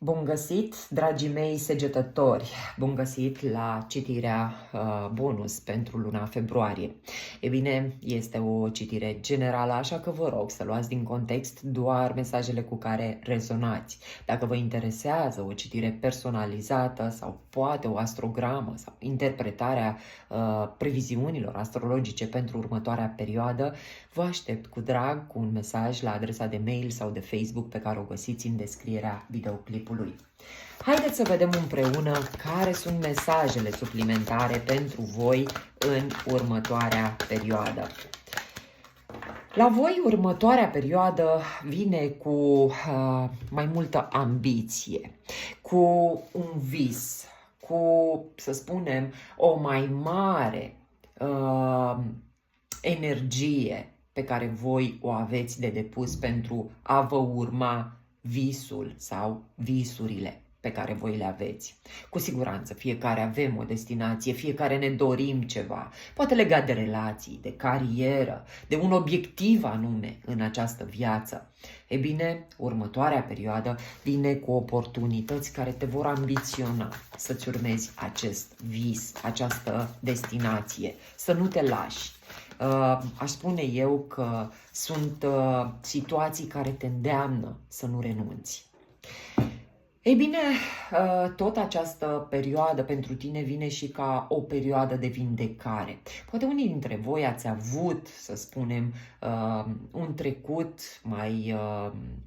Bun găsit, dragii mei segetători! Bun găsit la citirea bonus pentru luna februarie. E bine, este o citire generală, așa că vă rog să luați din context doar mesajele cu care rezonați. Dacă vă interesează o citire personalizată sau poate o astrogramă sau interpretarea previziunilor astrologice pentru următoarea perioadă, vă aștept cu drag cu un mesaj la adresa de mail sau de Facebook pe care o găsiți în descrierea videoclipului. Haideți să vedem împreună care sunt mesajele suplimentare pentru voi în următoarea perioadă. La voi, următoarea perioadă vine cu mai multă ambiție, cu un vis, cu, să spunem, o mai mare energie pe care voi o aveți de depus pentru a vă urma visul sau visurile pe care voi le aveți. Cu siguranță, fiecare avem o destinație, fiecare ne dorim ceva, poate legat de relații, de carieră, de un obiectiv anume în această viață. E bine, următoarea perioadă vine cu oportunități care te vor ambiționa să-ți urmezi acest vis, această destinație, să nu te lași. Aș spune eu că sunt situații care te îndeamnă să nu renunți. Ei bine, tot această perioadă pentru tine vine și ca o perioadă de vindecare. Poate unii dintre voi ați avut, să spunem, un trecut mai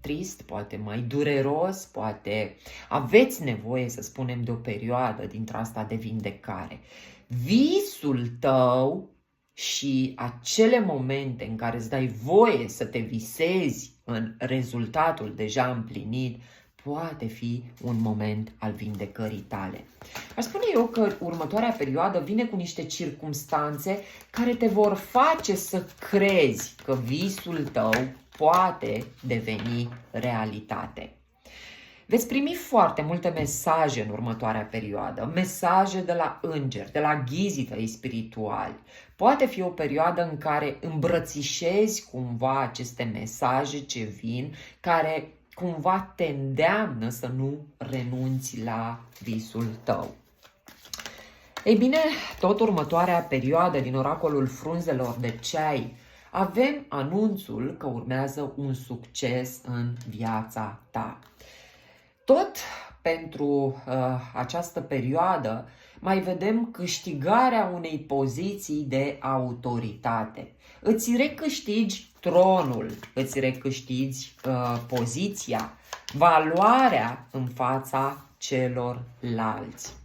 trist, poate mai dureros, poate aveți nevoie, să spunem, de o perioadă dintre asta de vindecare. Visul tău și acele momente în care îți dai voie să te visezi în rezultatul deja împlinit, poate fi un moment al vindecării tale. Aș spune eu că următoarea perioadă vine cu niște circumstanțe care te vor face să crezi că visul tău poate deveni realitate. Veți primi foarte multe mesaje în următoarea perioadă, mesaje de la îngeri, de la ghizii tăi spirituali. Poate fi o perioadă în care îmbrățișezi cumva aceste mesaje ce vin, care cumva te îndeamnă să nu renunți la visul tău. Ei bine, tot următoarea perioadă din oracolul frunzelor de ceai, avem anunțul că urmează un succes în viața ta. Tot pentru această perioadă mai vedem câștigarea unei poziții de autoritate. Îți recâștigi tronul, îți recâștigi poziția, valoarea în fața celorlalți.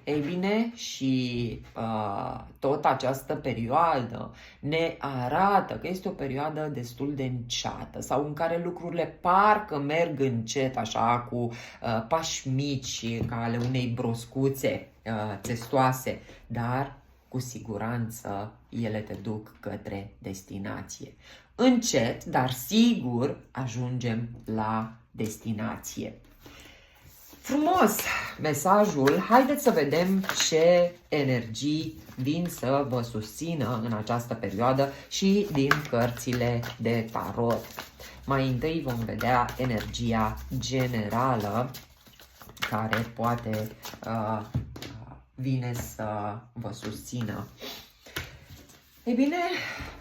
Ei bine, și tot această perioadă ne arată că este o perioadă destul de înceată sau în care lucrurile parcă merg încet, așa, cu pași mici, ca ale unei broscuțe testoase, dar cu siguranță ele te duc către destinație. Încet, dar sigur ajungem la destinație. Frumos mesajul, haideți să vedem ce energii vin să vă susțină în această perioadă și din cărțile de tarot. Mai întâi vom vedea energia generală care poate vine să vă susțină. Ei bine,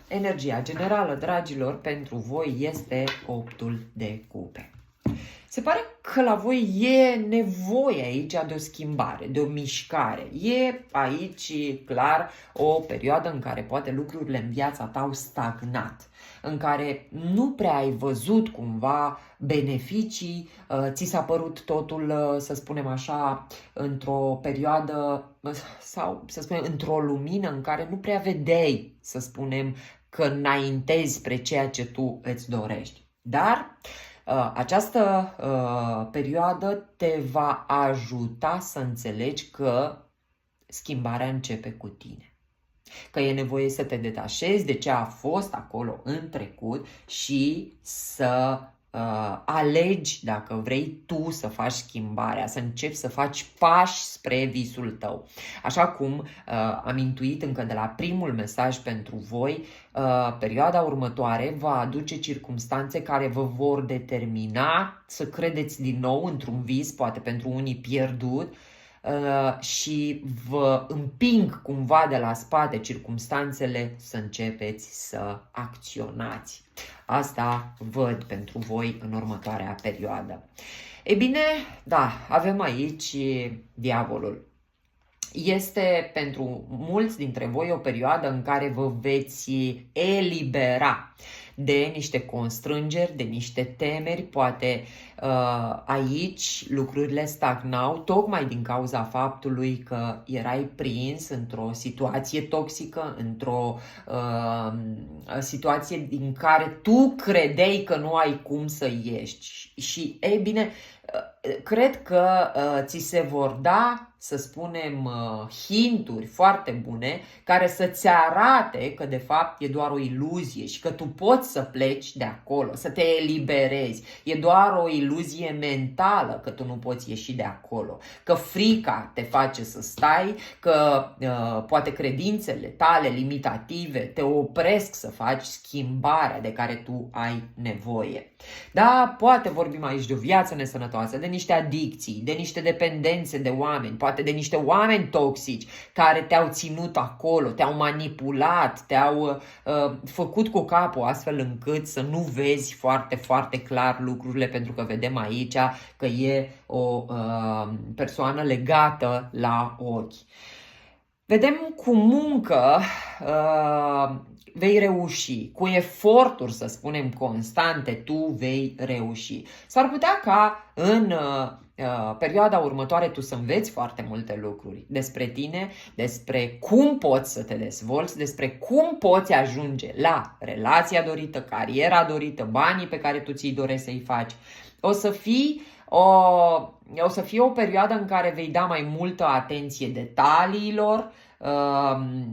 energia generală, dragilor, pentru voi este 8-ul de cupe. Se pare că la voi e nevoie aici de o schimbare, de o mișcare. E aici, clar, o perioadă în care poate lucrurile în viața ta au stagnat, în care nu prea ai văzut cumva beneficii, ți s-a părut totul, să spunem așa, într-o perioadă sau, să spunem, într-o lumină în care nu prea vedeai, să spunem, că înaintezi spre ceea ce tu îți dorești. Dar această perioadă te va ajuta să înțelegi că schimbarea începe cu tine. Că e nevoie să te detașezi de ce a fost acolo în trecut și să alegi dacă vrei tu să faci schimbarea, să începi să faci pași spre visul tău. Așa cum am intuit încă de la primul mesaj pentru voi, perioada următoare va aduce circumstanțe care vă vor determina să credeți din nou într-un vis, poate pentru unii pierdut, și vă împing cumva de la spate circumstanțele să începeți să acționați. Asta văd pentru voi în următoarea perioadă. E bine, da, avem aici diavolul. Este pentru mulți dintre voi o perioadă în care vă veți elibera de niște constrângeri, de niște temeri, poate aici lucrurile stagnau tocmai din cauza faptului că erai prins într-o situație toxică, într-o situație din care tu credeai că nu ai cum să ieși. Și, ei bine, cred că ți se vor da, să spunem, hinturi foarte bune care să-ți arate că de fapt e doar o iluzie și că tu poți să pleci de acolo, să te eliberezi. E doar o iluzie mentală că tu nu poți ieși de acolo, că frica te face să stai, că poate credințele tale limitative te opresc să faci schimbarea de care tu ai nevoie. Da, poate vorbim aici de o viață nesănătoasă, de niște adicții, de niște dependențe de oameni, poate de niște oameni toxici care te-au ținut acolo, te-au manipulat, te-au făcut cu capul astfel încât să nu vezi foarte, foarte clar lucrurile, pentru că vedem aici că e o persoană legată la ochi. Vedem cu muncă vei reuși, cu eforturi, să spunem, constante, tu vei reuși. S-ar putea ca în perioada următoare tu să înveți foarte multe lucruri despre tine, despre cum poți să te dezvolți, despre cum poți ajunge la relația dorită, cariera dorită, banii pe care tu ți-i dorești să-i faci. O să fie o perioadă în care vei da mai multă atenție detaliilor.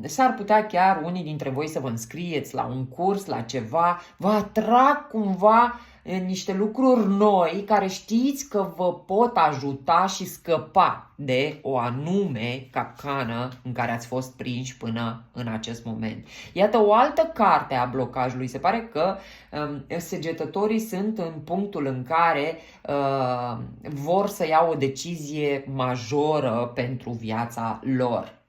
S-ar putea chiar unii dintre voi să vă înscrieți la un curs, la ceva, vă atrag cumva niște lucruri noi care știți că vă pot ajuta și scăpa de o anume capcană în care ați fost prinși până în acest moment. Iată o altă carte a blocajului. Se pare că săgetătorii sunt în punctul în care vor să iau o decizie majoră pentru viața lor.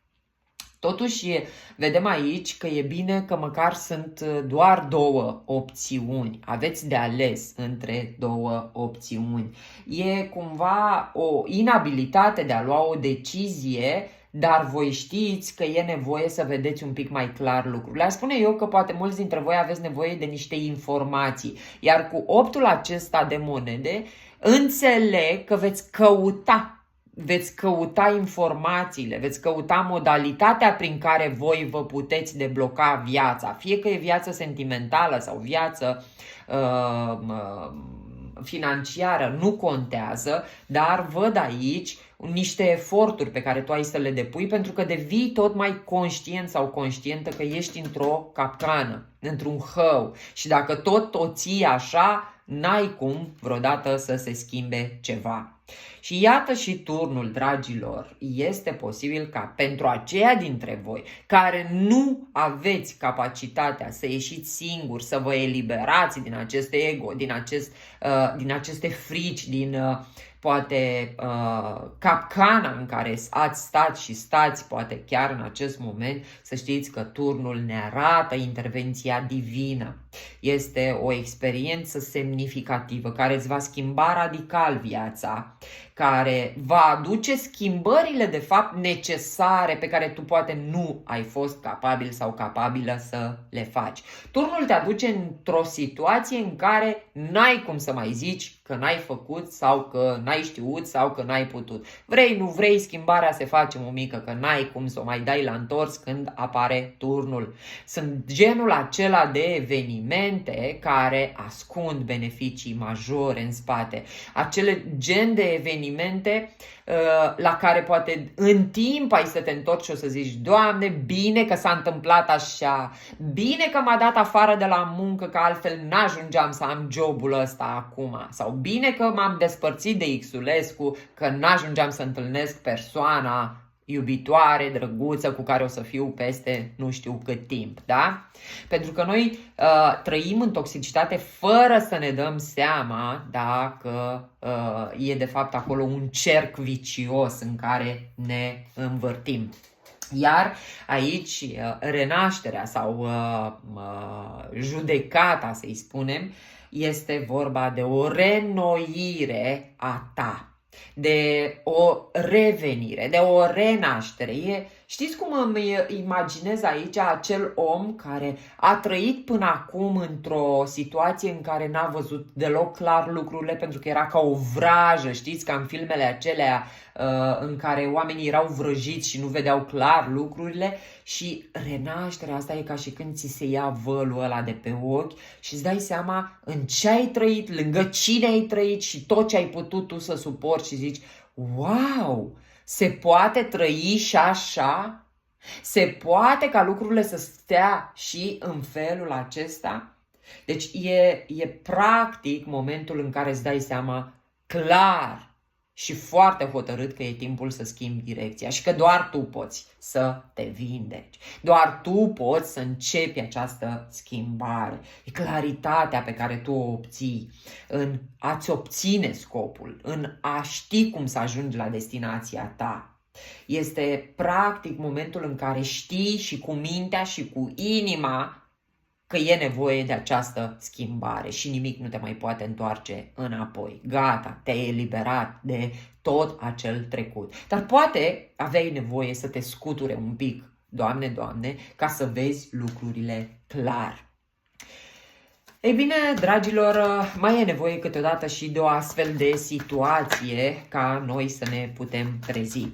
Totuși, vedem aici că e bine că măcar sunt doar două opțiuni. Aveți de ales între două opțiuni. E cumva o inabilitate de a lua o decizie, dar voi știți că e nevoie să vedeți un pic mai clar lucrurile. Aș spune eu că poate mulți dintre voi aveți nevoie de niște informații. Iar cu optul acesta de monede, înțeleg că veți căuta informațiile, veți căuta modalitatea prin care voi vă puteți debloca viața, fie că e viață sentimentală sau viață financiară, nu contează, dar văd aici niște eforturi pe care tu ai să le depui, pentru că devii tot mai conștient sau conștientă că ești într-o capcană, într-un hău, și dacă tot o ții așa, n-ai cum vreodată să se schimbe ceva. Și iată și turnul, dragilor, este posibil ca pentru aceia dintre voi care nu aveți capacitatea să ieșiți singuri, să vă eliberați din acest ego, din aceste frici, din poate capcana în care ați stat și stați poate chiar în acest moment, să știți că turnul ne arată intervenția divină. Este o experiență semnificativă care îți va schimba radical viața, care va aduce schimbările de fapt necesare pe care tu poate nu ai fost capabil sau capabilă să le faci. Turnul te aduce într-o situație în care n-ai cum să mai zici că n-ai făcut sau că n-ai știut sau că n-ai putut. Vrei, nu vrei, schimbarea se face, mămică, că n-ai cum să o mai dai la întors când apare turnul. Sunt genul acela de evenimente care ascund beneficii majore în spate. Acele gen de evenimente evenimente la care poate în timp ai să te întorci și o să zici: Doamne, bine că s-a întâmplat așa, bine că m-a dat afară de la muncă, că altfel n-ajungeam să am jobul ăsta acum, sau bine că m-am despărțit de Xulescu, că n-ajungeam să întâlnesc persoana iubitoare, drăguță, cu care o să fiu peste nu știu cât timp, da? Pentru că noi trăim în toxicitate fără să ne dăm seama dacă e de fapt acolo un cerc vicios în care ne învârtim. Iar aici renașterea sau judecata, să-i spunem, este vorba de o reînnoire a ta, de o revenire, de o renaștere. Știți cum îmi imaginez aici acel om care a trăit până acum într-o situație în care n-a văzut deloc clar lucrurile pentru că era ca o vrajă, știți, ca în filmele acelea în care oamenii erau vrăjiți și nu vedeau clar lucrurile, și renașterea asta e ca și când ți se ia vălul ăla de pe ochi și îți dai seama în ce ai trăit, lângă cine ai trăit și tot ce ai putut tu să suporți și zici: wow, se poate trăi și așa? Se poate ca lucrurile să stea și în felul acesta? Deci e practic momentul în care îți dai seama clar și foarte hotărât că e timpul să schimbi direcția și că doar tu poți să te vindeci. Doar tu poți să începi această schimbare. E claritatea pe care tu o obții în a-ți obține scopul, în a ști cum să ajungi la destinația ta. Este practic momentul în care știi și cu mintea și cu inima că e nevoie de această schimbare și nimic nu te mai poate întoarce înapoi. Gata, te-ai eliberat de tot acel trecut. Dar poate aveai nevoie să te scuture un pic, Doamne, Doamne, ca să vezi lucrurile clar. Ei bine, dragilor, mai e nevoie câteodată și de o astfel de situație ca noi să ne putem trezi.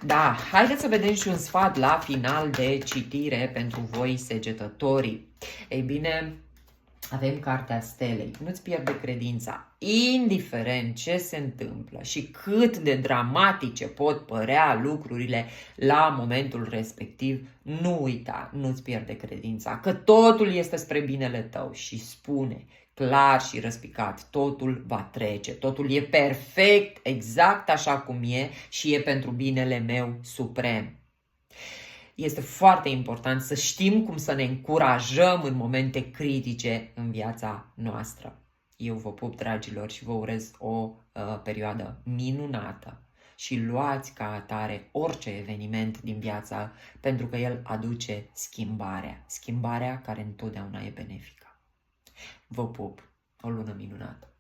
Da, haideți să vedem și un sfat la final de citire pentru voi, săgetătorii. Ei bine, avem cartea stelei. Nu-ți pierde credința. Indiferent ce se întâmplă și cât de dramatice pot părea lucrurile la momentul respectiv, nu uita, nu-ți pierde credința, că totul este spre binele tău și spune clar și răspicat: totul va trece, totul e perfect, exact așa cum e și e pentru binele meu suprem. Este foarte important să știm cum să ne încurajăm în momente critice în viața noastră. Eu vă pup, dragilor, și vă urez o perioadă minunată și luați ca atare orice eveniment din viața, pentru că el aduce schimbarea care întotdeauna e benefică. Vă pup! O lună minunată!